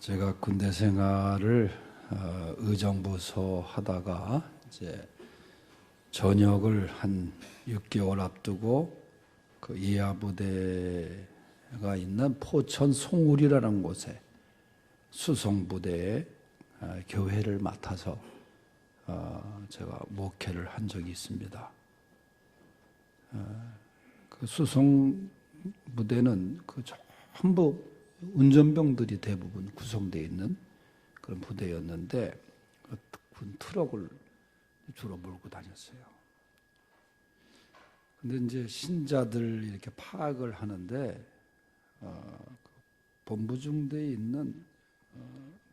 제가 군대 생활을 의정부서 하다가 이제 전역을 한 6개월 앞두고 그 이하부대가 있는 포천 송울이라는 곳에 수송부대에 교회를 맡아서 제가 목회를 한 적이 있습니다. 그 수송부대는 그 전부 운전병들이 대부분 구성되어 있는 그런 부대였는데 군 트럭을 주로 몰고 다녔어요. 근데 이제 신자들 이렇게 파악을 하는데 본부중대에 있는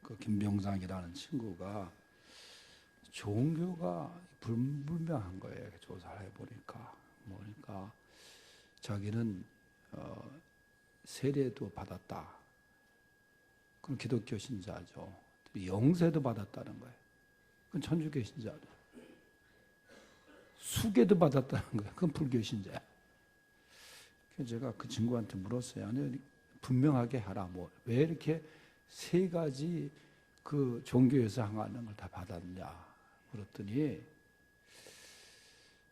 그 김병장이라는 친구가 종교가 불분명한 거예요. 조사를 해보니까. 그러니까 자기는 세례도 받았다. 그럼 기독교 신자죠. 영세도 받았다는 거예요. 그건 천주교 신자죠. 수계도 받았다는 거예요. 그건 불교 신자야. 그래서 제가 그 친구한테 물었어요. 아니, 분명하게 하라. 왜 이렇게 세 가지 그 종교에서 항하는 걸 다 받았냐. 그랬더니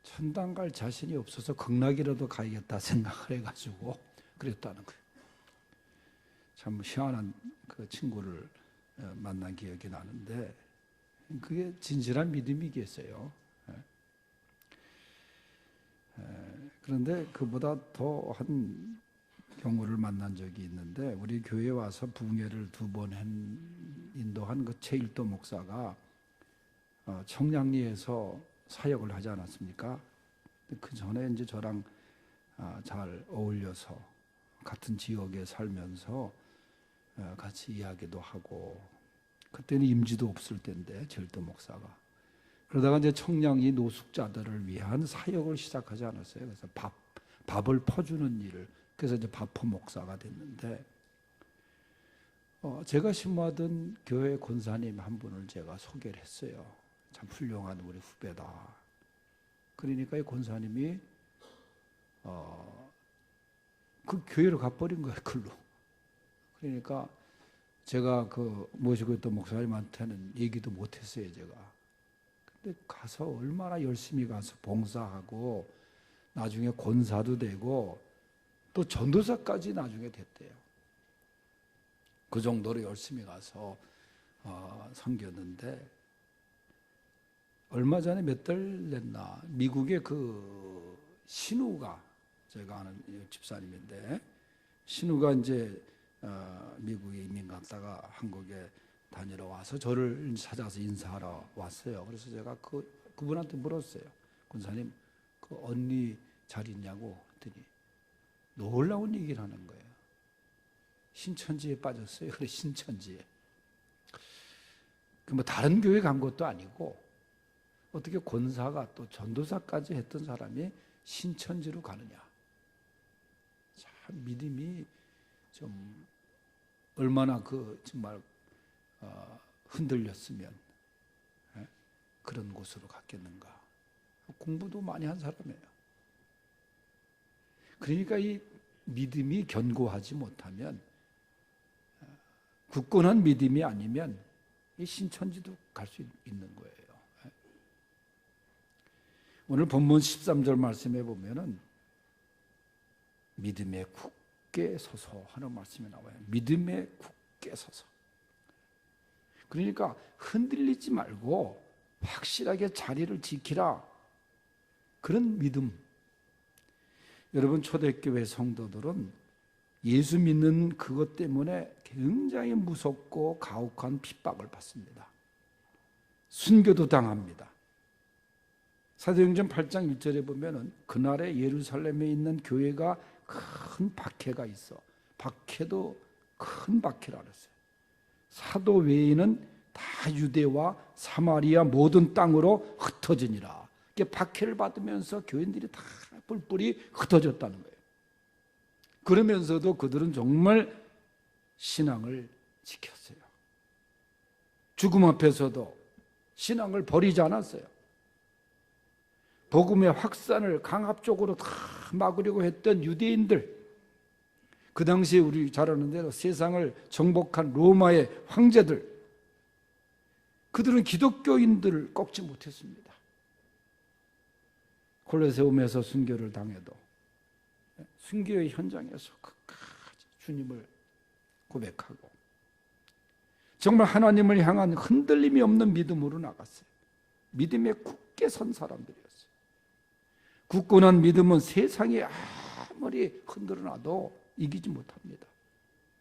천당 갈 자신이 없어서 극락이라도 가야겠다 생각을 해가지고 그랬다는 거예요. 참 희한한 그 친구를 만난 기억이 나는데 그게 진실한 믿음이겠어요. 그런데 그보다 더한 경우를 만난 적이 있는데 우리 교회에 와서 부흥회를 2번 인도한 그 최일도 목사가 청량리에서 사역을 하지 않았습니까? 그 전에 이제 저랑 잘 어울려서 같은 지역에 살면서 같이 이야기도 하고 그때는 임지도 없을 때인데 제일도 목사가 그러다가 이제 청량리 노숙자들을 위한 사역을 시작하지 않았어요. 그래서 밥을 퍼주는 일을 그래서 이제 밥포 목사가 됐는데 제가 신모하던 교회 권사님 한 분을 제가 소개를 했어요. 참 훌륭한 우리 후배다. 그러니까 이 권사님이 그 교회로 가버린 거예요. 글로. 그러니까 제가 그 모시고 있던 목사님한테는 얘기도 못했어요. 제가. 근데 가서 얼마나 열심히 가서 봉사하고 나중에 권사도 되고 또 전도사까지 나중에 됐대요. 그 정도로 열심히 가서 섬겼는데 얼마 전에 몇 달 됐나 미국의 그 신우가 제가 아는 집사님인데 신우가 이제 미국에 이민 갔다가 한국에 다니러 와서 저를 찾아서 인사하러 왔어요. 그래서 제가 그분한테 물었어요. 권사님, 그 언니 잘 있냐고 했더니 놀라운 얘기를 하는 거예요. 신천지에 빠졌어요. 그래 신천지에. 그 뭐 다른 교회 간 것도 아니고 어떻게 권사가 또 전도사까지 했던 사람이 신천지로 가느냐. 참 믿음이 좀 얼마나 정말 흔들렸으면 그런 곳으로 갔겠는가. 공부도 많이 한 사람이에요. 그러니까 이 믿음이 견고하지 못하면 굳건한 믿음이 아니면 이 신천지도 갈 수 있는 거예요. 오늘 본문 13절 말씀에 보면은 믿음에 굳게 서서 하는 말씀이 나와요. 믿음에 굳게 서서. 그러니까 흔들리지 말고 확실하게 자리를 지키라. 그런 믿음. 여러분 초대교회 성도들은 예수 믿는 그것 때문에 굉장히 무섭고 가혹한 핍박을 받습니다. 순교도 당합니다. 사도행전 8장 1절에 보면은 그날에 예루살렘에 있는 교회가 큰 박해가 있어. 박해도 큰 박해를 알았어요. 사도 외에는 다 유대와 사마리아 모든 땅으로 흩어지니라. 이게 박해를 받으면서 교인들이 다 뿔뿔이 흩어졌다는 거예요. 그러면서도 그들은 정말 신앙을 지켰어요. 죽음 앞에서도 신앙을 버리지 않았어요. 복음의 확산을 강압적으로 다 막으려고 했던 유대인들, 그 당시에 우리 잘 아는 대로 세상을 정복한 로마의 황제들, 그들은 기독교인들을 꺾지 못했습니다. 콜로세움에서 순교를 당해도 순교의 현장에서 끝까지 주님을 고백하고 정말 하나님을 향한 흔들림이 없는 믿음으로 나갔어요. 믿음에 굳게 선 사람들이었어요. 굳건한 믿음은 세상이 아무리 흔들어놔도 이기지 못합니다.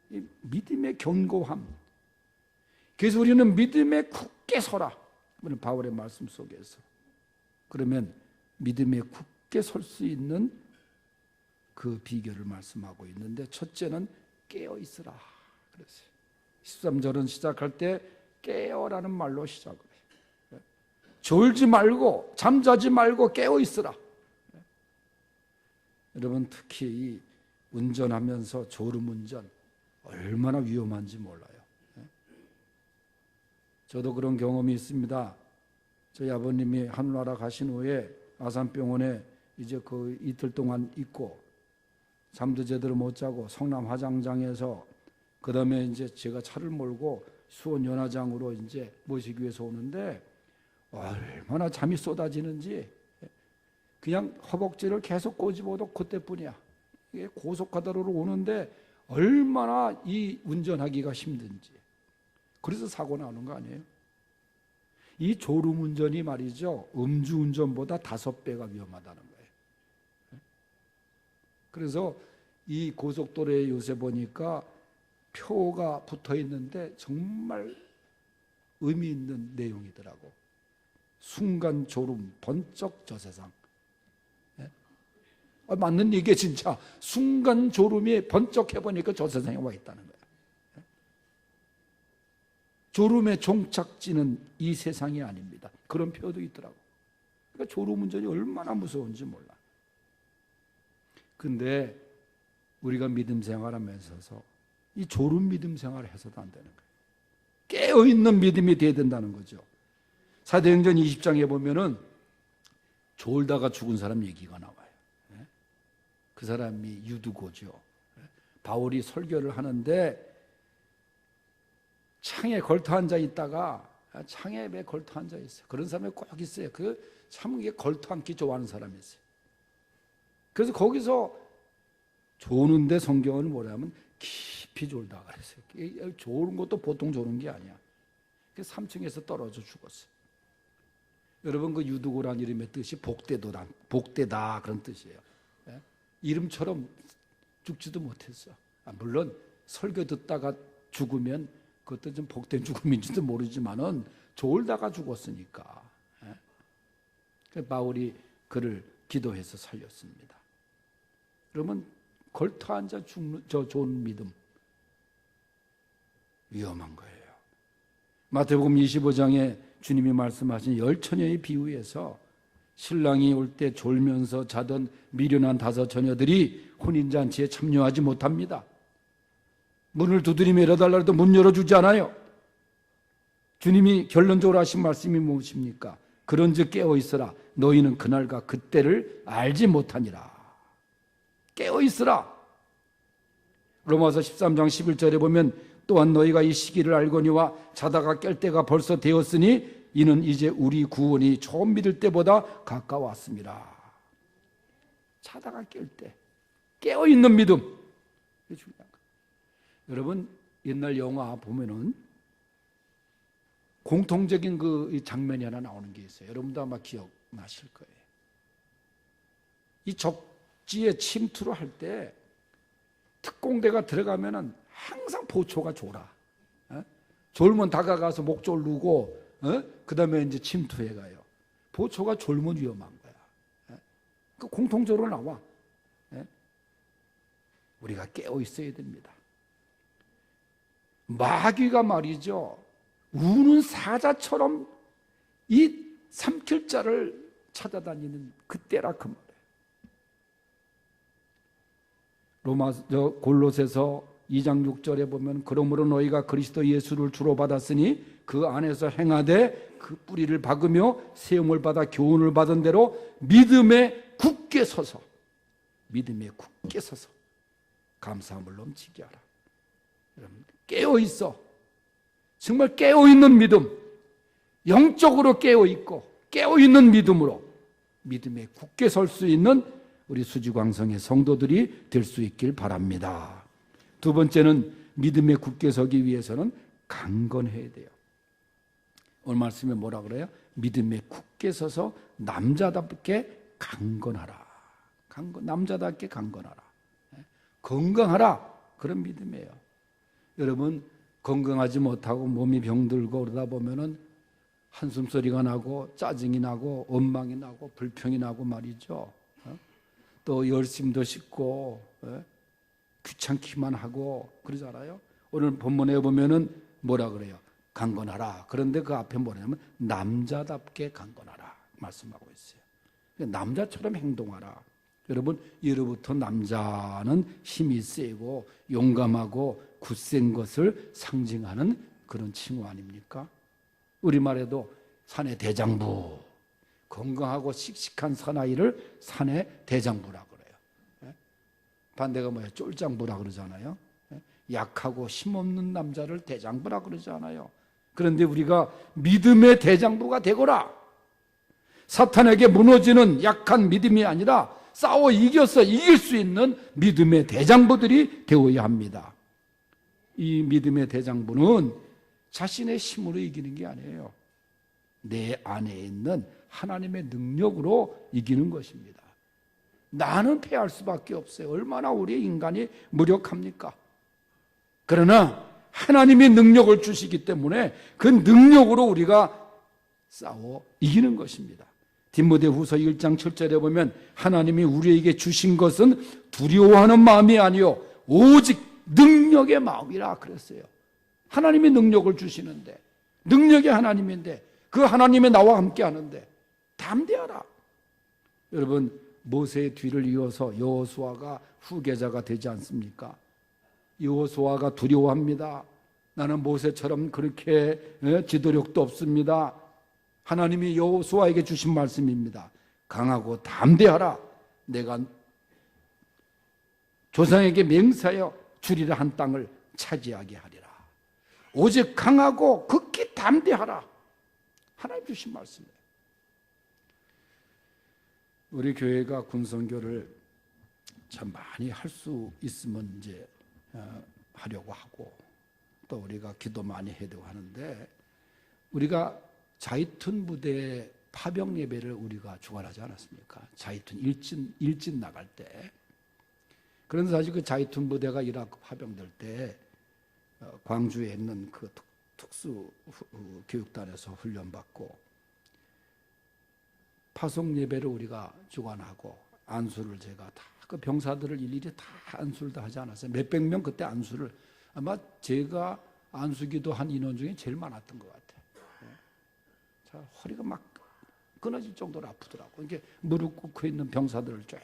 이 믿음의 견고함. 그래서 우리는 믿음에 굳게 서라. 바울의 말씀 속에서. 그러면 믿음에 굳게 설 수 있는 그 비결을 말씀하고 있는데, 첫째는 깨어 있으라 그랬어요. 13절은 시작할 때 깨어라는 말로 시작을 해요. 졸지 말고 잠자지 말고 깨어 있으라. 여러분, 특히 이 운전하면서 졸음운전 얼마나 위험한지 몰라요. 저도 그런 경험이 있습니다. 저희 아버님이 하늘나라 가신 후에 아산병원에 이제 그 이틀 동안 있고 잠도 제대로 못 자고 성남 화장장에서 그 다음에 이제 제가 차를 몰고 수원 연화장으로 이제 모시기 위해서 오는데 얼마나 잠이 쏟아지는지 그냥 허벅지를 계속 꼬집어도 그때뿐이야. 이게 고속화도로로 오는데 얼마나 이 운전하기가 힘든지. 그래서 사고 나는 거 아니에요? 이 졸음운전이 말이죠, 음주운전보다 5배가 위험하다는 거예요. 그래서 이 고속도로에 요새 보니까 표가 붙어 있는데 정말 의미 있는 내용이더라고. 순간 졸음, 번쩍 저 세상. 맞는 얘기에 진짜 순간 졸음이 번쩍해보니까 저 세상에 와 있다는 거야. 졸음의 종착지는 이 세상이 아닙니다. 그런 표도 있더라고. 그러니까 졸음운전이 얼마나 무서운지 몰라. 근데 우리가 믿음 생활하면서 이 졸음 믿음 생활을 해서도 안 되는 거예요. 깨어있는 믿음이 돼야 된다는 거죠. 사도행전 20장에 보면은 졸다가 죽은 사람 얘기가 나와요. 그 사람이 유두고죠. 바울이 설교를 하는데 창에 걸터 앉아 있다가, 창에 왜 걸터 앉아 있어요? 그런 사람이 꼭 있어요. 참 걸터 앉기 좋아하는 사람이 있어요. 그래서 거기서 조는데 성경은 뭐냐면 깊이 졸다 그랬어요. 조는 것도 보통 조는 게 아니야. 그래서 3층에서 떨어져 죽었어요. 여러분, 그 유두고란 이름의 뜻이 복되다 그런 뜻이에요. 이름처럼 죽지도 못했어. 물론 설교 듣다가 죽으면 그것도 좀 복된 죽음인지도 모르지만은 졸다가 죽었으니까. 바울이 그를 기도해서 살렸습니다. 그러면 걸터 앉아 죽는 저 좋은 믿음 위험한 거예요. 마태복음 25장에 주님이 말씀하신 10처녀의 비유에서 신랑이 올 때 졸면서 자던 미련한 5처녀들이 혼인잔치에 참여하지 못합니다. 문을 두드리며 열어달라 해도 문 열어주지 않아요. 주님이 결론적으로 하신 말씀이 무엇입니까? 그런즉 깨어있으라. 너희는 그날과 그때를 알지 못하니라. 깨어있으라. 로마서 13장 11절에 보면 또한 너희가 이 시기를 알거니와 자다가 깰 때가 벌써 되었으니 이는 이제 우리 구원이 처음 믿을 때보다 가까웠습니다. 자다가 깰 때 깨어있는 믿음, 이게 중요한 거예요. 여러분, 옛날 영화 보면은 공통적인 그 장면이 하나 나오는 게 있어요. 여러분도 아마 기억나실 거예요. 이 적지에 침투를 할 때 특공대가 들어가면은 항상 보초가 졸아. 졸면 다가가서 목 졸르고, 그 다음에 이제 침투해 가요. 보초가 졸면 위험한 거야. 그 공통적으로 나와. 우리가 깨어 있어야 됩니다. 마귀가 말이죠, 우는 사자처럼 이 삼킬 자를 찾아다니는 그때라 그 말이에요. 골로새서 2장 6절에 보면 그러므로 너희가 그리스도 예수를 주로 받았으니 그 안에서 행하되 그 뿌리를 박으며 세움을 받아 교훈을 받은 대로 믿음에 굳게 서서 감사함을 넘치게 하라. 여러분, 깨어 있어. 정말 깨어 있는 믿음, 영적으로 깨어 있고 깨어 있는 믿음으로 믿음에 굳게 설 수 있는 우리 수지광성의 성도들이 될 수 있길 바랍니다. 두 번째는 믿음에 굳게 서기 위해서는 강건해야 돼요. 오늘 말씀에 뭐라 그래요? 믿음에 굳게 서서 남자답게 강건하라. 남자답게 강건하라. 건강하라. 그런 믿음이에요. 여러분, 건강하지 못하고 몸이 병들고 그러다 보면은 한숨소리가 나고 짜증이 나고 원망이 나고 불평이 나고 말이죠. 또 열심도 식고 귀찮기만 하고 그러잖아요. 오늘 본문에 보면은 뭐라 그래요? 강건하라. 그런데 그 앞에 뭐냐면 남자답게 강건하라 말씀하고 있어요. 남자처럼 행동하라. 여러분, 예로부터 남자는 힘이 세고 용감하고 굳센 것을 상징하는 그런 칭호 아닙니까? 우리말에도 산의 대장부, 건강하고 씩씩한 사나이를 산의 대장부라 그래요. 반대가 뭐예요? 쫄장부라 그러잖아요. 약하고 힘없는 남자를 대장부라 그러잖아요. 그런데 우리가 믿음의 대장부가 되거라. 사탄에게 무너지는 약한 믿음이 아니라 싸워 이겨서 이길 수 있는 믿음의 대장부들이 되어야 합니다. 이 믿음의 대장부는 자신의 힘으로 이기는 게 아니에요. 내 안에 있는 하나님의 능력으로 이기는 것입니다. 나는 패할 수밖에 없어요. 얼마나 우리 인간이 무력합니까? 그러나 하나님이 능력을 주시기 때문에 그 능력으로 우리가 싸워 이기는 것입니다. 디모데후서 1장 7절에 보면 하나님이 우리에게 주신 것은 두려워하는 마음이 아니요 오직 능력의 마음이라 그랬어요. 하나님이 능력을 주시는데, 능력이 하나님인데, 그 하나님이 나와 함께 하는데 담대하라. 여러분, 모세의 뒤를 이어서 여호수아가 후계자가 되지 않습니까? 여호수아가 두려워합니다. 나는 모세처럼 그렇게 지도력도 없습니다. 하나님이 여호수아에게 주신 말씀입니다. 강하고 담대하라. 내가 조상에게 맹세하여 주리라 한 땅을 차지하게 하리라. 오직 강하고 극히 담대하라. 하나님 주신 말씀이에요. 우리 교회가 군선교를 참 많이 할 수 있으면 이제 하려고 하고, 또 우리가 기도 많이 해야 되고 하는데, 우리가 자이툰 부대 파병 예배를 우리가 주관하지 않았습니까? 자이툰 일진 나갈 때. 그런데 사실 그 자이툰 부대가 이라크 파병될 때 광주에 있는 그 특수 교육단에서 훈련받고 파송 예배를 우리가 주관하고 안수를 제가 다 그 병사들을 일일이 다 안수를 다 하지 않았어요. 몇백 명 그때 안수를, 아마 제가 안수기도 한 인원 중에 제일 많았던 것 같아요. 자, 허리가 막 끊어질 정도로 아프더라고. 이게 무릎 꿇고 있는 병사들을 쭉.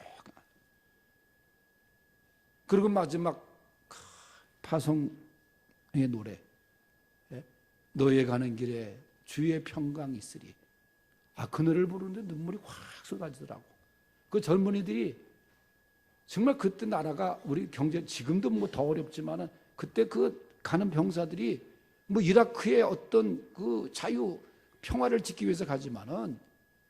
그리고 마지막 파송의 노래, 너에 가는 길에 주의 평강 있으리. 그 노래를 부르는데 눈물이 확 쏟아지더라고. 그 젊은이들이 정말 그때 나라가 우리 경제 지금도 뭐 더 어렵지만은 그때 그 가는 병사들이 뭐 이라크의 어떤 그 자유 평화를 지키기 위해서 가지만은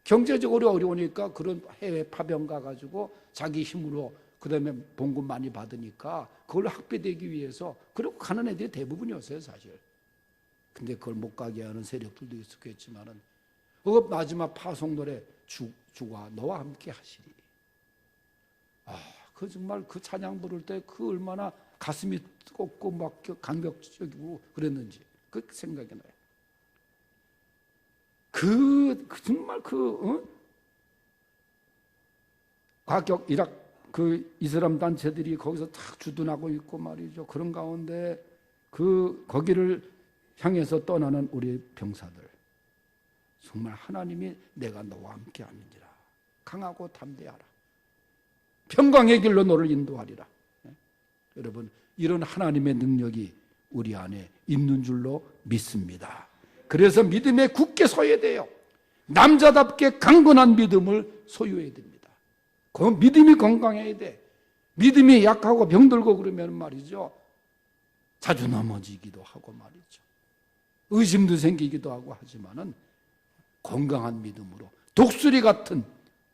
경제적으로 어려우니까 그런 해외 파병 가가지고 자기 힘으로 그다음에 봉급 많이 받으니까 그걸 학비되기 위해서 그리고 가는 애들이 대부분이었어요 사실. 근데 그걸 못 가게 하는 세력들도 있었겠지만은 그 마지막 파송 노래 주가 너와 함께 하시리. 그 정말 그 찬양 부를 때 그 얼마나 가슴이 뜨겁고 막 감격적이고 그랬는지 그 생각이 나요. 정말 과격 이락 그 이슬람 단체들이 거기서 다 주둔하고 있고 말이죠. 그런 가운데 거기를 향해서 떠나는 우리 병사들, 정말 하나님이 내가 너와 함께 함이니라. 강하고 담대하라. 평강의 길로 너를 인도하리라. 여러분, 이런 하나님의 능력이 우리 안에 있는 줄로 믿습니다. 그래서 믿음에 굳게 서야 돼요. 남자답게 강건한 믿음을 소유해야 됩니다. 그 믿음이 건강해야 돼. 믿음이 약하고 병들고 그러면 말이죠, 자주 넘어지기도 하고 말이죠, 의심도 생기기도 하고 하지만은 건강한 믿음으로, 독수리 같은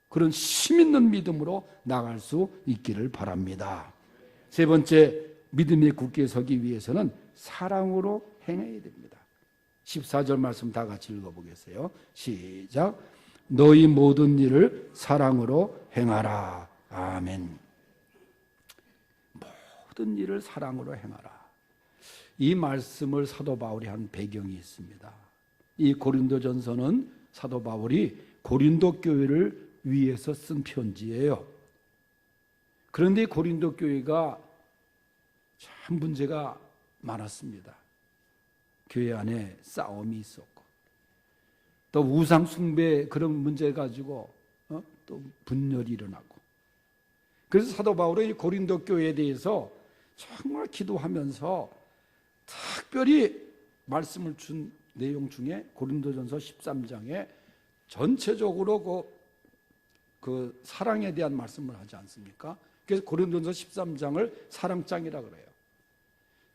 그런 힘 있는 믿음으로 나갈 수 있기를 바랍니다. 세 번째, 믿음이 굳게 서기 위해서는 사랑으로 행해야 됩니다. 14절 말씀 다 같이 읽어보겠어요. 시작. 너희 모든 일을 사랑으로 행하라. 아멘. 모든 일을 사랑으로 행하라. 이 말씀을 사도 바울이 한 배경이 있습니다. 이 고린도전서는 사도 바울이 고린도 교회를 위해서 쓴 편지예요. 그런데 고린도 교회가 참 문제가 많았습니다. 교회 안에 싸움이 있었고, 또 우상 숭배 그런 문제 가지고 또 분열이 일어나고, 그래서 사도 바울이 고린도 교회에 대해서 정말 기도하면서 특별히 말씀을 준 내용 중에 고린도전서 13장에 전체적으로 그 사랑에 대한 말씀을 하지 않습니까? 그래서 고린도전서 13장을 사랑장이라 그래요.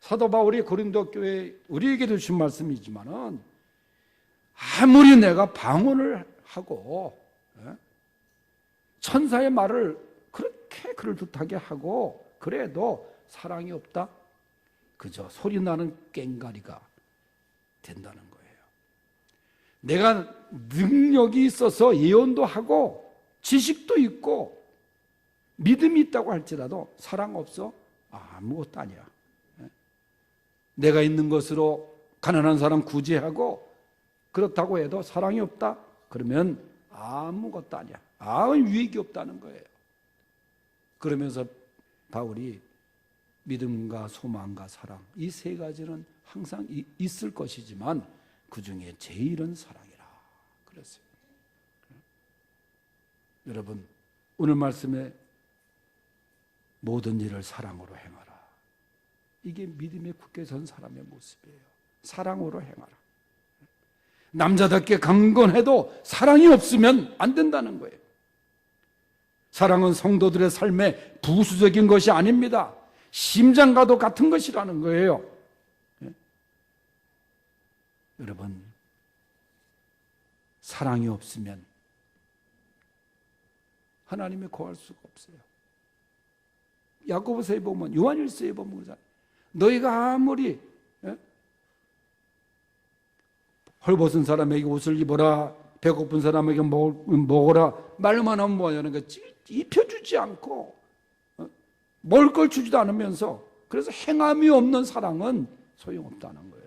사도 바울이 고린도 교회 우리에게도 주신 말씀이지만은, 아무리 내가 방언을 하고 천사의 말을 그렇게 그럴듯하게 하고 그래도 사랑이 없다? 그저 소리나는 꽹가리가 된다는 거예요. 내가 능력이 있어서 예언도 하고 지식도 있고 믿음이 있다고 할지라도 사랑 없어? 아무것도 아니야. 내가 있는 것으로 가난한 사람 구제하고 그렇다고 해도 사랑이 없다? 그러면 아무것도 아니야. 아무 유익이 없다는 거예요. 그러면서 바울이 믿음과 소망과 사랑, 이 세 가지는 항상 있을 것이지만 그 중에 제일은 사랑이라 그랬어요. 여러분, 오늘 말씀에 모든 일을 사랑으로 행하라. 이게 믿음에 굳게 선 사람의 모습이에요. 사랑으로 행하라. 남자답게 강건해도 사랑이 없으면 안 된다는 거예요. 사랑은 성도들의 삶에 부수적인 것이 아닙니다. 심장과도 같은 것이라는 거예요. 여러분, 사랑이 없으면 하나님에 거할 수가 없어요. 야고보서에 보면, 요한일서에 보면 그러잖아요. 너희가 아무리 헐벗은 사람에게 옷을 입어라, 배고픈 사람에게 먹어라 말만 하면 뭐냐는 거, 입혀주지 않고 먹을 걸 주지도 않으면서, 그래서 행함이 없는 사랑은 소용없다는 거예요.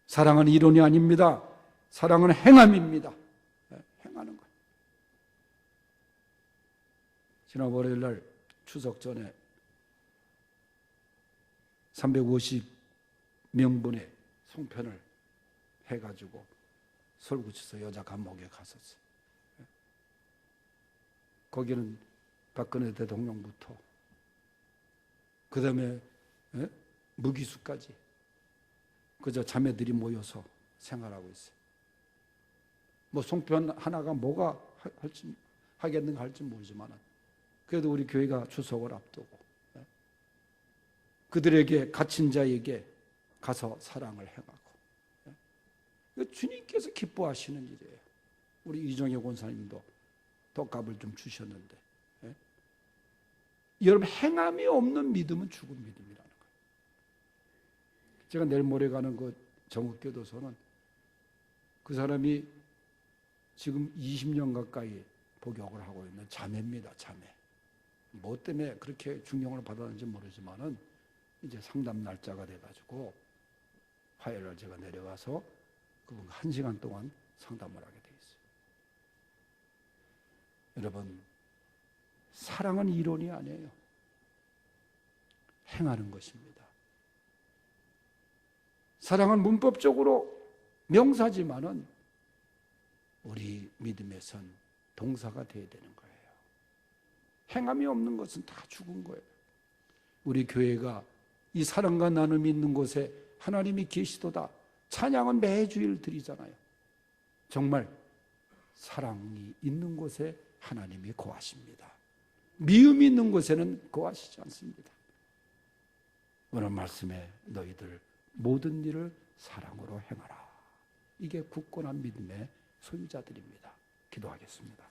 사랑은 이론이 아닙니다. 사랑은 행함입니다. 행하는 거예요. 지난 월요일 날 추석 전에 350명분의 송편을 해가지고 설구치소 여자 감옥에 갔었어요. 거기는 박근혜 대통령부터 그 다음에 무기수까지 그저 자매들이 모여서 생활하고 있어요. 뭐 송편 하나가 뭐가 하겠는가 할지 모르지만 그래도 우리 교회가 추석을 앞두고 그들에게 갇힌 자에게 가서 사랑을 행하고, 주님께서 기뻐하시는 일이에요. 우리 이종혁 권사님도 떡값을 좀 주셨는데, 여러분, 행함이 없는 믿음은 죽은 믿음이라는 거예요. 제가 내일 모레 가는 그 정읍교도소는 그 사람이 지금 20년 가까이 복역을 하고 있는 자매입니다. 자매. 뭐 때문에 그렇게 중용을 받았는지 모르지만은 이제 상담 날짜가 돼가지고 화요일 날 제가 내려가서 그분 1시간 동안 상담을 하게 돼 있어요. 여러분, 사랑은 이론이 아니에요. 행하는 것입니다. 사랑은 문법적으로 명사지만은 우리 믿음에선 동사가 돼야 되는 거예요. 행함이 없는 것은 다 죽은 거예요. 우리 교회가 이 사랑과 나눔이 있는 곳에 하나님이 계시도다 찬양은 매주일 드리잖아요. 정말 사랑이 있는 곳에 하나님이 거하십니다. 미움이 있는 곳에는 거하시지 않습니다. 오늘 말씀에 너희들 모든 일을 사랑으로 행하라. 이게 굳건한 믿음의 소유자들입니다. 기도하겠습니다.